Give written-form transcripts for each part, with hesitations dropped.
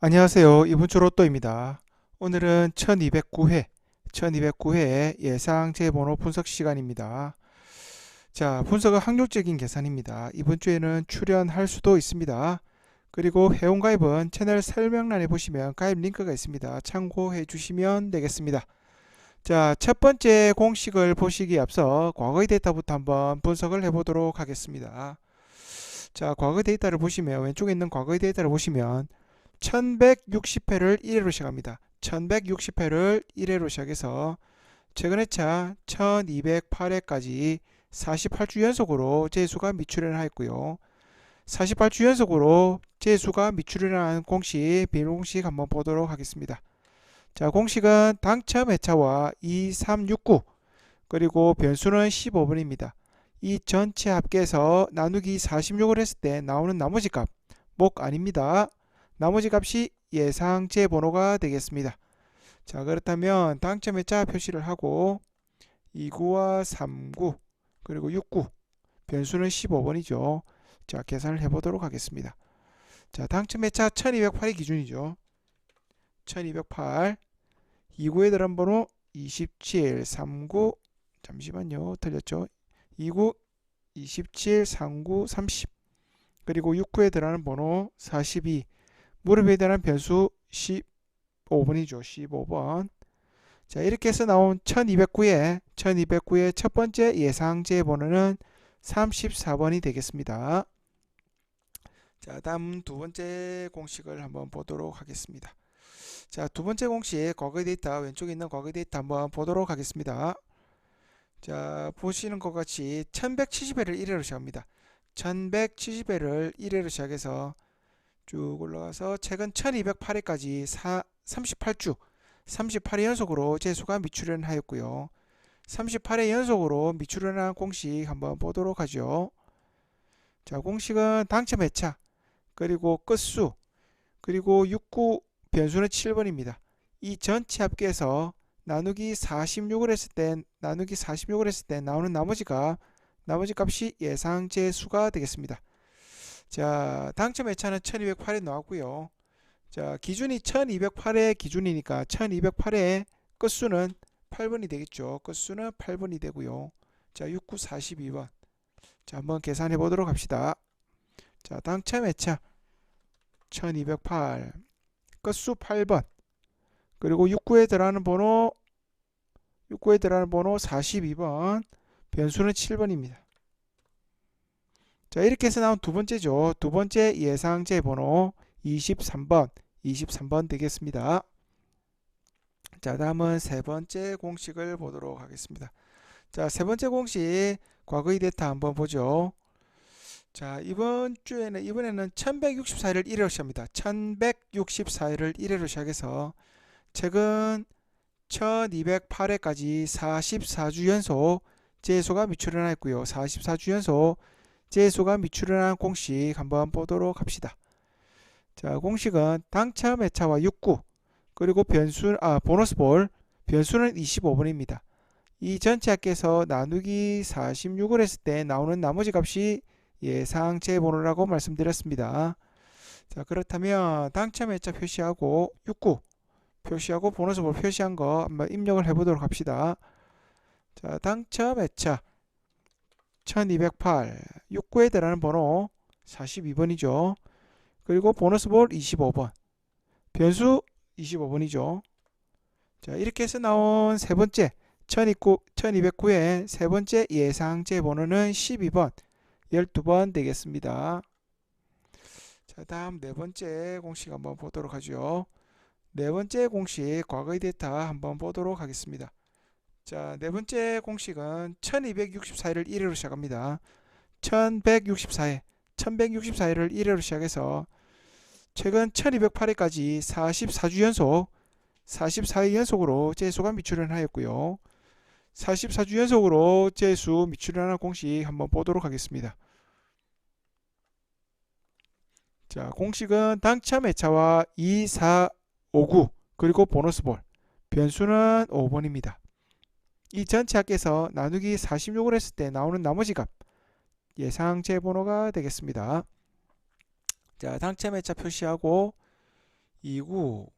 안녕하세요. 이번 주 로또입니다. 오늘은 1209회 예상 재번호 분석 시간입니다. 자, 분석은 확률적인 계산입니다. 이번 주에는 출연할 수도 있습니다. 그리고 회원가입은 채널 설명란에 보시면 가입 링크가 있습니다. 참고해 주시면 되겠습니다. 자, 첫 번째 공식을 보시기에 앞서 과거의 데이터부터 한번 분석을 해보도록 하겠습니다. 자, 과거 데이터를 보시면 왼쪽에 있는 과거의 데이터를 보시면 1160회를 1회로 시작합니다. 1160회를 1회로 시작해서 최근 회차 1208회까지 48주 연속으로 재수가 미출현하였고요. 48주 연속으로 재수가 미출현한 공식, 비밀공식 한번 보도록 하겠습니다. 자, 공식은 당첨 회차와 2369 그리고 변수는 15번입니다. 이 전체 합계해서 나누기 46을 했을 때 나오는 나머지 값, 목 아닙니다. 나머지 값이 예상제 번호가 되겠습니다. 자, 그렇다면 당첨 회차 표시를 하고 29와 39 그리고 69 변수는 15번이죠. 자, 계산을 해보도록 하겠습니다. 자, 당첨 회차 1208이 기준이죠. 1208 29에 들어간 번호 27 39 잠시만요, 틀렸죠. 29 27 39 30 그리고 69에 들어가는 번호 42 무릎에 대한 변수 15번이죠. 15번. 자, 이렇게 해서 나온 1209의 첫 번째 예상제 번호는 34번이 되겠습니다. 자, 다음 두 번째 공식을 한번 보도록 하겠습니다. 자, 두 번째 공식 과거 데이터, 왼쪽에 있는 과거 데이터 한번 보도록 하겠습니다. 자, 보시는 것 같이 1170회를 1회로 시작합니다. 1170회를 1회로 시작해서 쭉 올라가서 최근 1208회까지 38주 38회 연속으로 재수가 미출현하였고요. 38회 연속으로 미출현한 공식 한번 보도록 하죠. 자, 공식은 당첨 회차 그리고 끝수 그리고 69 변수는 7번입니다. 이 전체 합계해서 나누기 46을 했을 때 나오는 나머지 값이 예상 재수가 되겠습니다. 자, 당첨 회차는 1208에 나왔고요. 자, 기준이 1208의 기준이니까 1208의 끝수는 8번이 되겠죠. 끝수는 8번이 되고요. 자, 69 42번. 자, 한번 계산해 보도록 합시다. 자, 당첨 회차 1208 끝수 8번. 그리고 69에 들어가는 번호 42번. 변수는 7번입니다. 자, 이렇게 해서 나온 두 번째죠. 두 번째 예상제 번호 23번 되겠습니다. 자, 다음은 세 번째 공식을 보도록 하겠습니다. 자, 세 번째 공식 과거의 데이터 한번 보죠. 자, 이번에는 1164일을 1회로 시작합니다. 1164일을 1회로 시작해서 최근 1208회까지 44주 연속 재수가 미출현하였고요. 44주 연속 재수가 미출현한 공식 한번 보도록 합시다. 자, 공식은 당첨 회차와 69 그리고 보너스볼 변수는 25번입니다. 이 전체 합계에서 나누기 46을 했을 때 나오는 나머지 값이 예상제 번호라고 말씀드렸습니다. 자, 그렇다면 당첨 회차 표시하고 69 표시하고 보너스볼 표시한 거 한번 입력을 해보도록 합시다. 자, 당첨 회차 1208 69에 들어가는 번호 42번이죠. 그리고 보너스볼 25번 변수 25번이죠. 자, 이렇게 해서 나온 세 번째 1209의 세 번째 예상제 번호는 12번 12번 되겠습니다. 자, 다음 네 번째 공식 한번 보도록 하죠. 네 번째 공식 과거의 데이터 한번 보도록 하겠습니다. 자, 네 번째 공식은 1264회를 1회로 시작합니다. 1164회를 1회로 시작해서 최근 1208회까지 44회 연속으로 재수가 미출현하였고요. 44주 연속으로 재수 미출현한 공식 한번 보도록 하겠습니다. 자, 공식은 당첨 회차와 2459 그리고 보너스볼 변수는 5번입니다. 이 전체 합계에서 나누기 46을 했을 때 나오는 나머지 값 예상제 번호가 되겠습니다. 자, 당첨 회차 표시하고 29,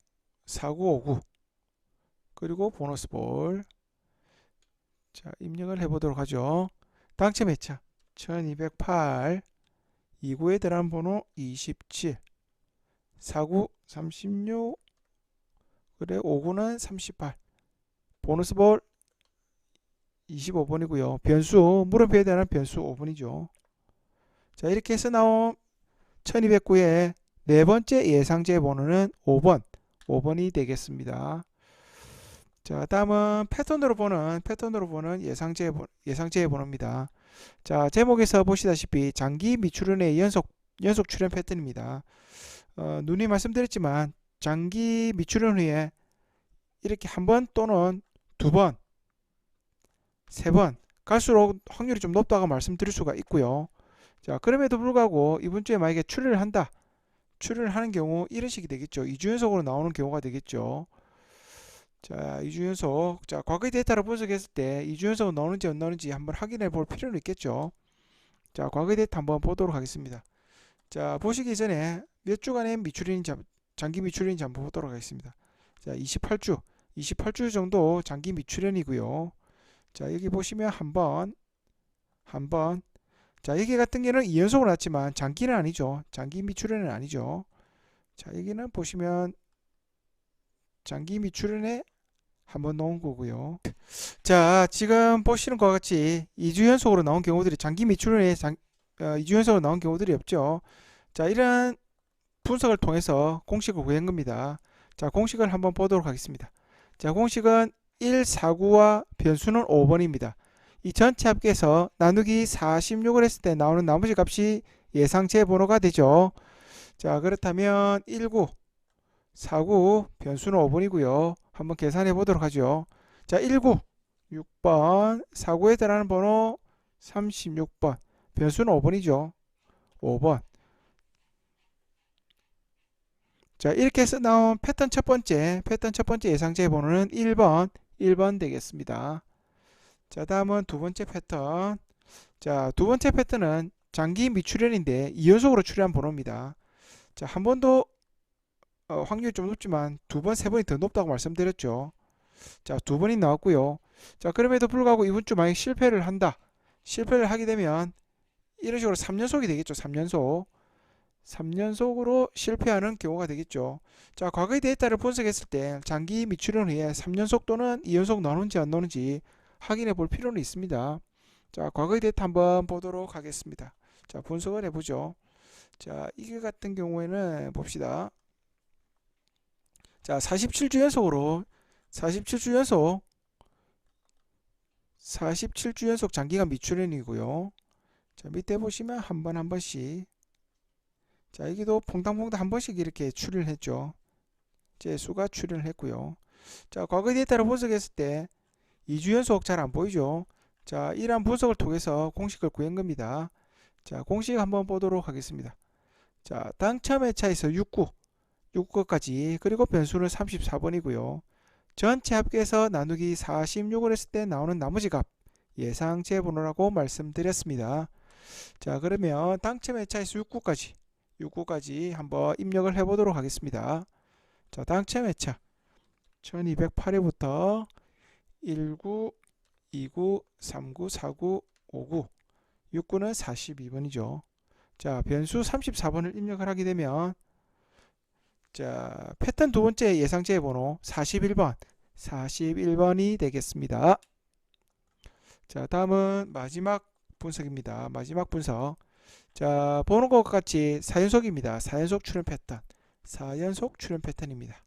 49, 59. 그리고 보너스 볼. 자, 입력을 해보도록 하죠. 당첨 회차 1208, 29에 들어간 번호 27, 49, 36, 그래 59는 38. 보너스 볼 25번이고요. 변수, 물음표에 대한 변수 5번이죠. 자, 이렇게 해서 나온 1209의 네 번째 예상제 번호는 5번이 되겠습니다. 자, 다음은 패턴으로 보는 예상제의 번호입니다. 자, 제목에서 보시다시피 장기 미출현의 연속 출현 패턴입니다. 누님 말씀드렸지만 장기 미출현 후에 이렇게 한 번 또는 두 번, 세 번 갈수록 확률이 좀 높다고 말씀드릴 수가 있고요. 자, 그럼에도 불구하고 이번 주에 만약에 출현을 하는 경우 이런 식이 되겠죠. 2주 연속으로 나오는 경우가 되겠죠. 자, 2주 연속. 자, 과거의 데이터를 분석했을 때 2주 연속 나오는지 안 나오는지 한번 확인해 볼 필요는 있겠죠. 자, 과거의 데이터 한번 보도록 하겠습니다. 자, 보시기 전에 몇 주간의 장기 미출현인지 한번 보도록 하겠습니다. 자, 28주 정도 장기 미출현이고요. 자, 여기 보시면 한 번. 자, 여기 같은 경우는 2연속으로 났지만 장기는 아니죠. 장기 미출현은 아니죠. 자, 여기는 보시면 장기 미출현에 한 번 넣은 거고요. 자, 지금 보시는 것과 같이 2주 연속으로 나온 경우들이 장기 미출현에 2주 연속으로 나온 경우들이 없죠. 자, 이런 분석을 통해서 공식을 구한 겁니다. 자, 공식을 한번 보도록 하겠습니다. 자, 공식은 1, 49와 변수는 5번입니다. 이 전체 합계에서 나누기 46을 했을 때 나오는 나머지 값이 예상제 번호가 되죠. 자, 그렇다면 19, 49, 변수는 5번이고요. 한번 계산해 보도록 하죠. 자, 19, 6번, 49에 해당하는 번호 36번, 변수는 5번이죠. 5번. 자, 이렇게 해서 나온 패턴 첫 번째 예상제 번호는 1번 되겠습니다. 자, 다음은 두 번째 패턴. 자, 두 번째 패턴은 장기 미출현인데 2연속으로 출현한 번호입니다. 자, 한 번도 확률이 좀 높지만 두 번, 세 번이 더 높다고 말씀드렸죠. 자, 두 번이 나왔고요. 자, 그럼에도 불구하고 이번 주 만약 실패를 하게 되면 이런 식으로 3연속이 되겠죠. 3연속으로 실패하는 경우가 되겠죠. 자, 과거의 데이터를 분석했을 때 장기 미출현 후에 3연속 또는 2연속 나오는지 안 나오는지 확인해 볼 필요는 있습니다. 자, 과거의 데이터 한번 보도록 하겠습니다. 자, 분석을 해보죠. 자, 이게 같은 경우에는 봅시다. 자, 47주 연속 장기간 미출현이고요. 자, 밑에 보시면 한 번씩. 자, 여기도 퐁당퐁당 한 번씩 이렇게 출현을 했죠. 재수가 출현을 했고요. 자, 과거 데이터를 분석했을 때 2주 연속 잘 안 보이죠. 자, 이러한 분석을 통해서 공식을 구한 겁니다. 자, 공식 한번 보도록 하겠습니다. 자, 당첨 회차에서 69까지, 그리고 변수는 34번이고요. 전체 합계해서 나누기 46을 했을 때 나오는 나머지 값, 예상제 번호라고 말씀드렸습니다. 자, 그러면 당첨 회차에서 69까지 한번 입력을 해보도록 하겠습니다. 자, 당첨 회차 1208회부터 19, 29, 39, 49, 59, 69는 42번이죠. 자, 변수 34번을 입력을 하게 되면, 자, 패턴 두 번째 예상제 번호 41번이 되겠습니다. 자, 다음은 마지막 분석입니다. 마지막 분석. 자, 보는 것과 같이 4연속입니다. 4연속 출현 패턴입니다.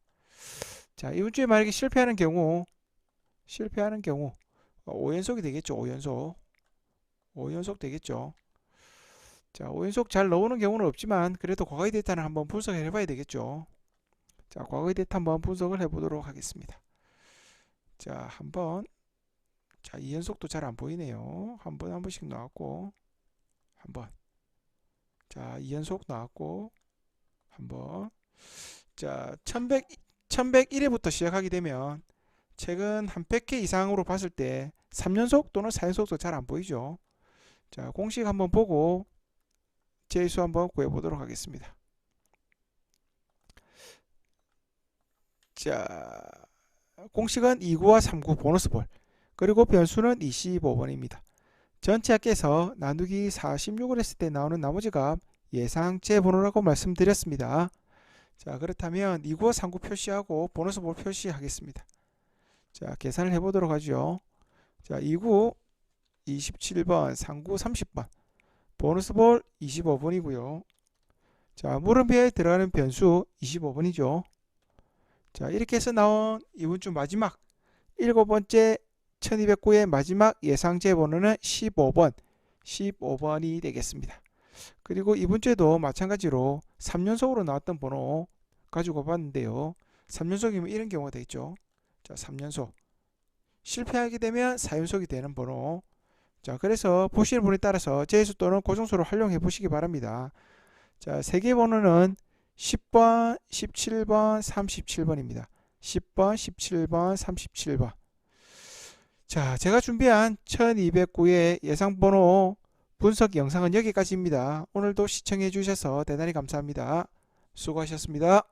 자, 이번 주에 만약에 실패하는 경우 5연속이 되겠죠. 5연속 되겠죠. 자, 5연속 잘 나오는 경우는 없지만 그래도 과거의 데이터는 한번 분석을 해봐야 되겠죠. 자, 과거의 데이터 한번 분석을 해보도록 하겠습니다. 자, 자, 2연속도 잘 안 보이네요. 한 번씩 나왔고, 자, 2연속 나왔고, 자, 1101회부터 시작하게 되면 최근 한 100회 이상으로 봤을 때 3연속 또는 4연속도 잘 안 보이죠. 자, 공식 한번 보고 제수 한번 구해보도록 하겠습니다. 자, 공식은 2구와 3구 보너스볼, 그리고 변수는 25번입니다. 전체 합계에서 나누기 46을 했을 때 나오는 나머지 값 예상제 번호라고 말씀드렸습니다. 자, 그렇다면 2구와 3구 표시하고 보너스볼 표시하겠습니다. 자, 계산을 해보도록 하죠. 자, 2구 27번, 3구 30번, 보너스볼 25번이고요. 자, 물음표에 들어가는 변수 25번이죠. 자, 이렇게 해서 나온 이번 주 마지막 7번째 1209의 마지막 예상제 번호는 15번이 되겠습니다. 그리고 이번 주에도 마찬가지로 3연속으로 나왔던 번호 가지고 봤는데요. 3연속이면 이런 경우가 되겠죠. 자, 3연속. 실패하게 되면 4연속이 되는 번호. 자, 그래서 보시는 분에 따라서 제수 또는 고정수로 활용해 보시기 바랍니다. 자, 세 개의 번호는 10번, 17번, 37번입니다. 10번, 17번, 37번. 자, 제가 준비한 1209의 예상번호 분석 영상은 여기까지입니다. 오늘도 시청해 주셔서 대단히 감사합니다. 수고하셨습니다.